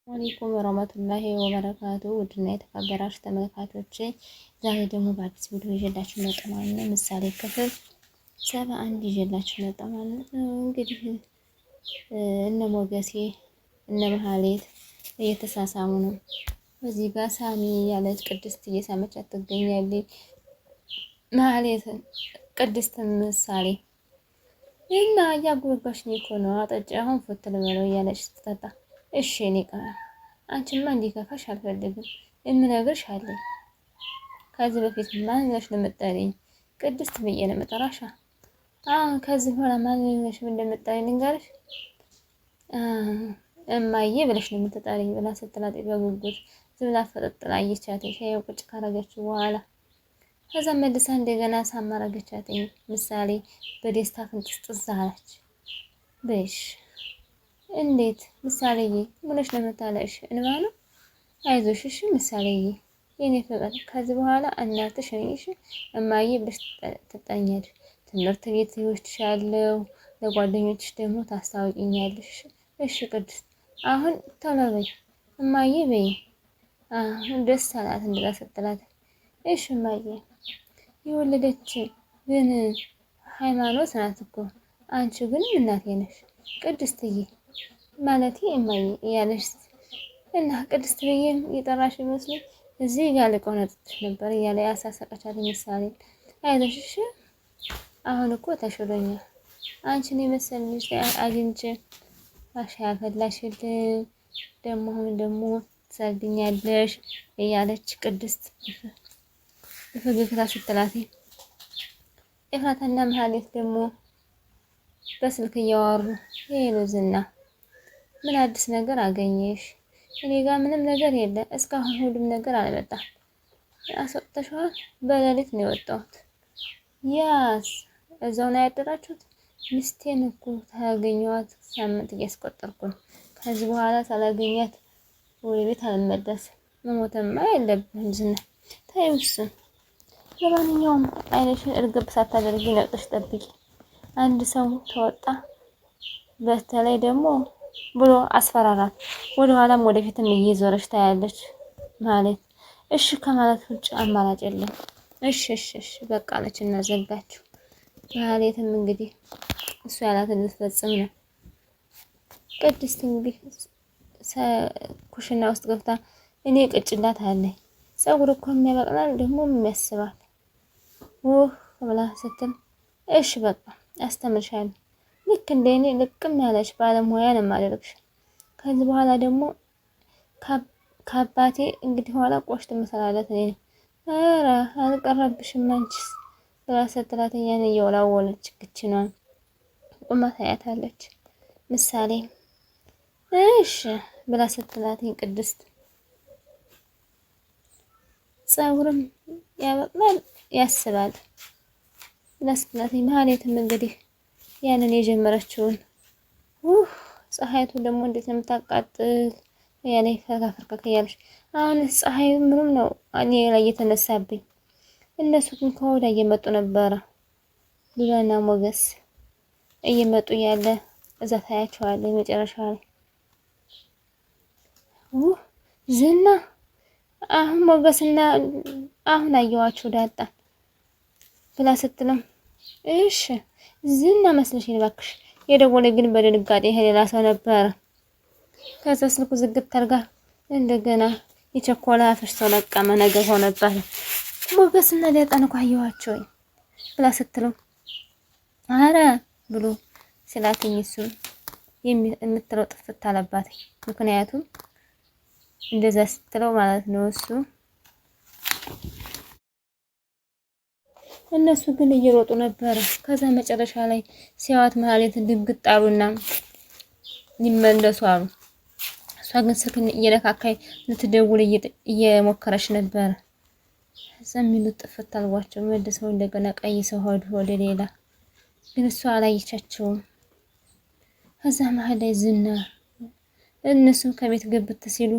አለይኩም ወራህመቱላሂ ወበረካቱ። ውድና የተከበራችሁ ተመልካቾቼ ዛሬ ደግሞ በአዲስ ቪዲዮ ይዤላችሁ መጥተናል። ምሳሌ ክፍል 71 ይዤላችሁ መጣሁ ማለት ነው። እንግዲህ እነ ሞገሴ እነ መሀሌት እየተሳሳሙ ነው። በዚህ ጋር ሳሚ ያለች ቅድስት እየሳመቻት ትገኛለች። መሀሌት ቅድስት ምሳሌ እና እያጎበባሽኝ እኮ ነው አጠጪ አሁን ፎትል በለው እያለች ስትጠጣ እሺ እኔ ቀና አንቺማ እንዲከፋሽ አልፈልግም። የምነግርሽ አለኝ። ከዚህ በፊት ማን ብለሽ ነው የምትጠሪኝ? ቅድስት ብዬ ነው የምጠራሽ። ከዚህ በኋላ ማን ብለሽ እንደምትጠሪኝ ልንገርሽ? እማዬ ብለሽ ነው የምትጠሪኝ ብላ ስትላት በጉጉት ዝብላ ፈጥጥላ አየቻት። ሻየው ቁጭ ካረገችው በኋላ ከዛ መልሳ እንደገና ሳማረገቻት። ምሳሌ በደስታ ፍንጥስጥስ አለች። በሽ እንዴት ምሳሌዬ ብለሽ ነው የምታለቅሽ? እንባ ነው? አይዞሽ እሺ ምሳሌዬ የኔ ፍቅር፣ ከዚህ በኋላ እናትሽ ነኝሽ እማዬ ብለሽ ትጠኛለሽ። ትምህርት ቤት ይወስድሻለሁ፣ ለጓደኞችሽ ደግሞ ታስታውቂኛለሽ። እሺ ቅድስት አሁን ቶሎ በይ እማዬ በይ። ደስ አላት እንደዛ ስትላት። እሺ እማዬ የወለደች ግን ሃይማኖት ናት እኮ አንቺ ግን እናቴ ነሽ ቅድስትዬ ማለቴ እማዬ እያለሽ እና ቅድስት ብዬ የጠራሽ ይመስለኝ እዚህ ጋር ልቆነጥጥሽ ነበር እያለ ያሳሰቀቻት ምሳሌ። አይዞሽ አሁን እኮ ተሽሎኛል፣ አንቺን የመሰልሽ አግኝቼ አሻ ያፈላሽልኝ ደግሞ አሁን ደግሞ ትሰልድኛለሽ እያለች ቅድስት በፈገግታ ስትላት፣ ኤፍራታና መሀሌት ደግሞ በስልክ እያወሩ ይሄ ዝና ምን አዲስ ነገር አገኘሽ? እኔ ጋር ምንም ነገር የለ። እስካሁን ሁሉም ነገር አልመጣም። አስወጥተሽዋል? በሌሊት ነው የወጣሁት። ያስ እዛው ነው ያደራችሁት? ሚስቴን እኮ ታገኘዋት ሳምንት እያስቆጠርኩ ነው። ከዚህ በኋላ ሳላገኛት ወደ ቤት አልመለስም። መሞትማ የለብህም ዝና። ታዩስ። ለማንኛውም አይነሽን እርግብ ሳታደርጊ ነቅተሽ ጠብቂ። አንድ ሰው ተወጣ በተለይ ደግሞ ብሎ አስፈራራት። ወደ ኋላም ወደፊትም እየዞረች ታያለች ማለት እሺ ከማለት ውጭ አማራጭ የለም። እሺ በቃ አለች እና ዘጋችው። ማለትም እንግዲህ እሱ ያላትን ልትፈጽም ነው። ቅድስት እንግዲህ ኩሽና ውስጥ ገብታ እኔ ቅጭላት አለኝ ፀጉር እኮ የሚያበቅላል ደግሞ የሚያስባል ብላ ስትል እሺ በቃ አስተምርሻለሁ ልክ እንደኔ ልቅም ያለች ባለሙያ ነው የማደርግሽ። ከዚህ በኋላ ደግሞ ከአባቴ እንግዲህ ኋላ ቆሽት መሰላለት ነኝ። ኧረ አልቀረብሽም አንቺስ ብላ ስትላት እኛን እየወላወለች ክችኗን ቁማ ታያታለች። ምሳሌ እሺ ብላ ስትላት ቅድስት ፀጉርም ያበቅላል ያስባል ብላ ስትላት መሀሌትም እንግዲህ ያንን የጀመረችውን ፀሐይቱ ደግሞ እንዴት ነው የምታቃጥል ያኔ ፈርካ ያለሽ። አሁን ፀሐዩ ምንም ነው እኔ ላይ የተነሳብኝ። እነሱ ግን ከወዳ እየመጡ ነበረ። ሉላና ሞገስ እየመጡ ያለ እዛ ታያቸዋለህ መጨረሻ ላይ ዝና አሁን ሞገስና አሁን አየዋቸው ዳጣ ብላ ስትለም እሺ ዝና መስለሽኝ እባክሽ። የደወለ ግን በድንጋጤ ሌላ ሰው ነበረ። ከዛ ስልኩ ዝግት አድርጋ እንደገና የቸኮላ አፍሽ ሰው ለቀመ ነገር ሆነባት። ሞገስና ዳጣን እኮ አየኋቸው ብላ ስትለው አረ ብሎ ስላትኝ እሱ የምትለው ጥፍት አለባት። ምክንያቱም እንደዛ ስትለው ማለት ነው እሱ እነሱ ግን እየሮጡ ነበር። ከዛ መጨረሻ ላይ ሲያዋት መሀሌት ድንግጥ አሉና ይመለሱ አሉ። እሷ ግን ስልክን እየለካካይ ልትደውል እየሞከረች ነበር። ዘሚሉት ጥፍት አልዋቸው መልሰው እንደገና ቀይ ሰው ወደ ሌላ ግን እሷ አላየቻቸውም። ከዛ መሀል ላይ ዝና እነሱ ከቤት ገብት ሲሉ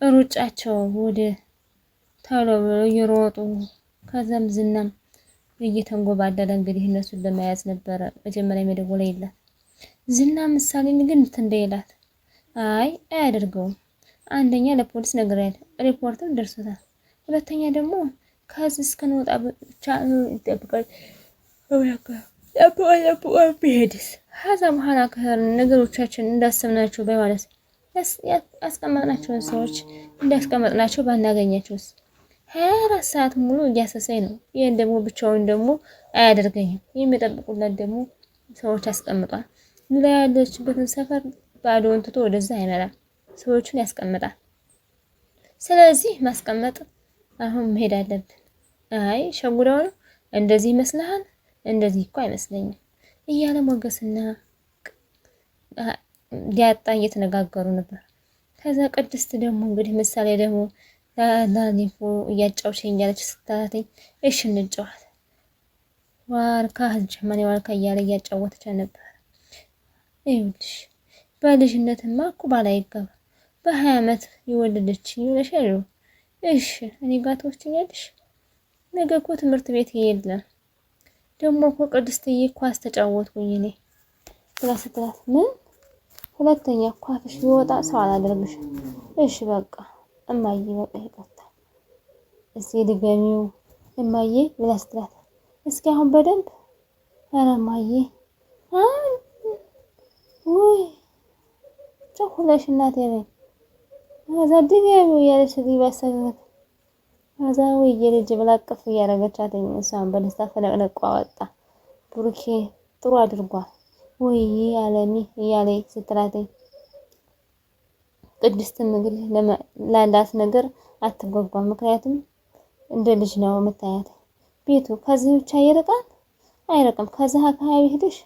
ሩጫቸው ወደ ቶሎ ብለው እየሮጡ ከዛም ዝናም እየተንጎባደለ እንግዲህ እነሱን ለመያዝ ነበረ መጀመሪያ መደወል የላት። ዝና ምሳሌን ግን እንትን እንደይላት አይ አያደርገውም። አንደኛ ለፖሊስ ነግሬያለሁ፣ ሪፖርትም ደርሶታል። ሁለተኛ ደግሞ ከዚህ እስከንወጣ ብቻ ይጠብቃል። ቢሄድስ ከዛ በኋላ ነገሮቻችን እንዳሰብናቸው በማለት ያስቀመጥናቸውን ሰዎች እንዳስቀመጥናቸው ባናገኛቸውስ? 24 ሰዓት ሙሉ እያሰሰኝ ነው። ይሄን ደግሞ ብቻውን ደግሞ አያደርገኝም። የሚጠብቁለት ደግሞ ሰዎች ያስቀምጧል። ሉላ ያለችበትን ሰፈር ባዶውን ትቶ ወደዛ አይመራም። ሰዎችን ያስቀምጣል። ስለዚህ ማስቀመጥ አሁን መሄድ አለብን። አይ ሸጉዳው ነው እንደዚህ ይመስልሃል? እንደዚህ እኮ አይመስለኝም እያለ ሞገስና ዲያጣ እየተነጋገሩ ነበር። ከዛ ቅድስት ደግሞ እንግዲህ ምሳሌ ደግሞ ላሊፎ እያጫውተኝ እያለች ስታተኝ እሺ እንጫወት ዋርካ ጀማኔ ዋርካ እያለ እያጫወተች ነበር። ይኸውልሽ በልጅነትማ እኮ ባላ ይገባ በ20 ዓመት የወለደች ይኸውልሽ። እሺ እኔ ጋር ትወስጂኛለሽ? ነገ እኮ ትምህርት ቤት የለም። ደግሞ እኮ ቅድስትዬ ኳስ ተጫወትኩኝ እኔ ብላ ስትላት ምን ሁለተኛ ኳስሽ ቢወጣ ሰው አላደርግሽም። እሺ በቃ እማዬ በቃ ይቀጣ እስኪ ድገሚው እማዬ ብላ ስትላት እስኪ አሁን በደንብ ኧረ እማዬ ውይ ቸኩለሽ እናቴ ነኝ ከዛ ድገሚው እያለች ሊባሰገት ከዛ ወይ የልጅ ብላ አቅፍ እያደረገቻት እሷን በደስታ ፈለቅለቋ ወጣ። ብሩኬ ጥሩ አድርጓል ወይ አለሚ እያለ ስትላተኝ ቅድስትም እንግዲህ ላላት ነገር አትጓጓም። ምክንያቱም እንደ ልጅ ነው የምታያት። ቤቱ ከዚህ ብቻ ይርቃል አይርቅም። ከዚህ አካባቢ ሄደሽ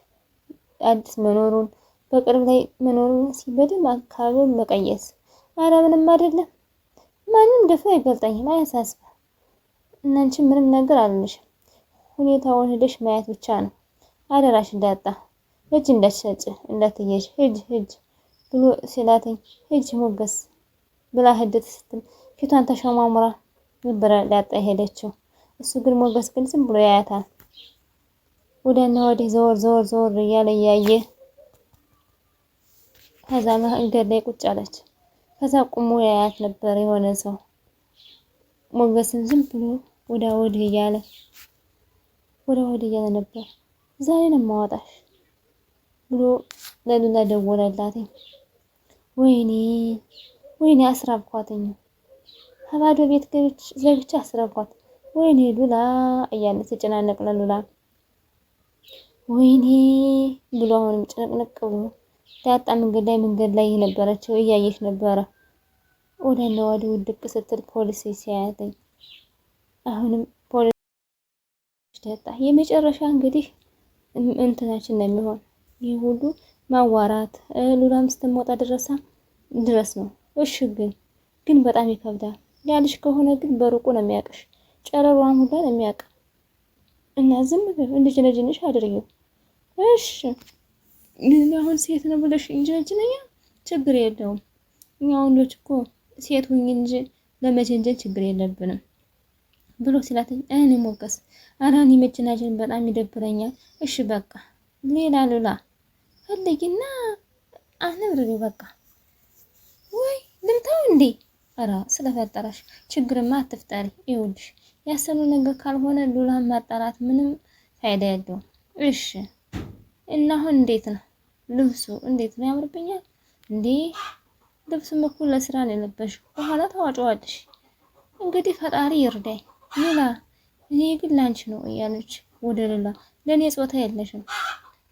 አዲስ መኖሩን በቅርብ ላይ መኖሩን ሲበድም አካባቢውን መቀየስ ኧረ ምንም አይደለም። ማንም ደፍሮ አይገልጠኝም፣ አያሳስብ። እናንቺ ምንም ነገር አልልሽም። ሁኔታውን ሄደሽ ማየት ብቻ ነው። አደራሽ እንዳጣ እጅ እንዳትሰጪ እንዳትየሽ ሂጅ ብሎ ሲላተኝ ሂጅ ሞገስ ብላ ሂደት ስትል ፊቷን ተሸማሙራ ነበር ዳጣ ሄደችው። እሱ ግን ሞገስ ግን ዝም ብሎ ያያታል። ወደና ወዲህ ዘወር እያለ እያየ ከዛ መንገድ ላይ ቁጭ አለች። ከዛ ቁሞ ያያት ነበር የሆነ ሰው። ሞገስን ዝም ብሎ ወዲህ እያለ ነበር። ዛሬ ነው የማወጣሽ ብሎ ለሉላ ደወለላት። ወይኔ አስራብኳትኝ ከባዶ ቤት ዘግቼ አስራብኳት። ወይኔ ሉላ እያለች ተጨናነቅ ለሉላ ወይኔ ብሎ አሁንም ጭንቅንቅ ብሎ ዳጣ መንገድ ላይ የነበረችው እያየች ነበረ። ወደና ወዲህ ውድቅ ስትል ፖሊስ ሲያያተኝ አሁንም ፖሊስ ዳጣ የመጨረሻ እንግዲህ እንትናችን ነው የሚሆን ይህ ሁሉ ማዋራት ሉላም ስትሞጣ ድረስ ነው። እሺ ግን በጣም ይከብዳል። ያልሽ ከሆነ ግን በሩቁ ነው የሚያውቅሽ። ጨረሯን ሁላ ነው የሚያውቅ እና ዝም ብሎ እንድጅነጅንሽ አድርጊው። እሺ ምን አሁን ሴት ነው ብለሽ እንጀነጅነኛ ችግር የለውም። እኛ ወንዶች እኮ ሴት ሁኝ እንጂ ለመጀንጀን ችግር የለብንም ብሎ ሲላተኝ እኔ ሞገስ አራኒ መጀናጀን በጣም ይደብረኛል። እሺ በቃ ሌላ ሉላ ፈልጊና አነብርኝ በቃ ወይ ልምታው እንዴ? ኧረ ስለፈጠረሽ ችግርማ አትፍጠሪ። ይኸውልሽ ያሰብነው ነገር ካልሆነ ሉላን ማጣራት ምንም ፋይዳ የለውም። እሺ እና አሁን እንዴት ነው ልብሱ? እንዴት ነው ያምርብኛል እንዴ? ልብሱም እኮ ለስራ ነው የለበሽው። በኋላ ታዋጫዋለሽ። እንግዲህ ፈጣሪ ይርዳኝ ሉላ። እኔ ግን ላንቺ ነው እያለች ወደ ሉላ ለኔ ጾታ የለሽም።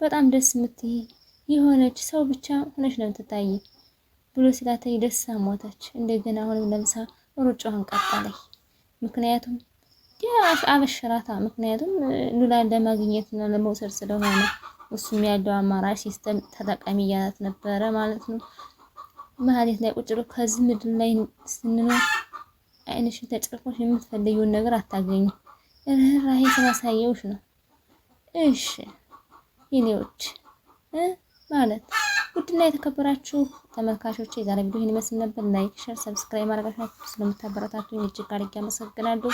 በጣም ደስ የምትይ የሆነች ሰው ብቻ ሆነሽ ነው የምትታይ ብሎ ሲላተኝ ደስ አሟታች። እንደገና አሁንም ለምሳ ሩጫዋን ቀጠለች። ምክንያቱም አበሽራታ። ምክንያቱም ሉላን ለማግኘት ነው ለመውሰድ ስለሆነ እሱም ያለው አማራጭ ሲስተም ተጠቃሚ እያላት ነበረ ማለት ነው። መሀሌት ላይ ቁጭ ብሎ ከዚህ ምድር ላይ ስንኖር አይንሽን ተጨርቆሽ የምትፈልጊውን ነገር አታገኝ። ራሄ ስላሳየውሽ ነው። እሺ የኔዎች ማለት ውድና የተከበራችሁ ተመልካቾች የዛሬ ቪዲዮ ይመስል ነበር። ላይክ፣ ሼር፣ ሰብስክራይብ ማድረጋችሁን ስለምታበረታቱኝ እጅግ አድርጌ አመሰግናለሁ።